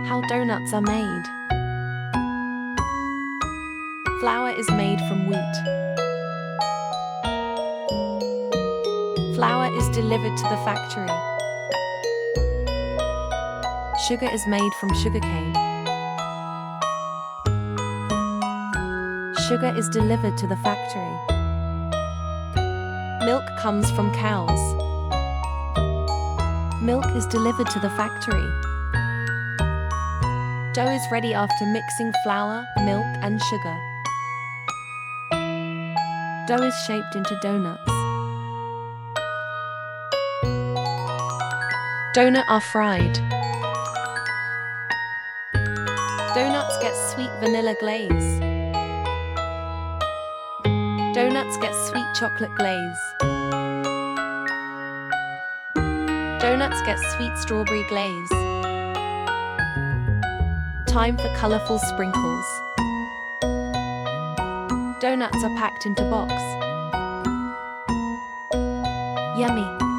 How donuts are made. Flour is made from wheat. Flour is delivered to the factory. Sugar is made from sugarcane. Sugar is delivered to the factory. Milk comes from cows. Milk is delivered to the factory. Dough is ready after mixing flour, milk, and sugar. Dough is shaped into donuts. Donuts are fried. Donuts get sweet vanilla glaze. Donuts get sweet chocolate glaze. Donuts get sweet strawberry glaze. Time for colorful sprinkles. Donuts are packed into box. Yummy!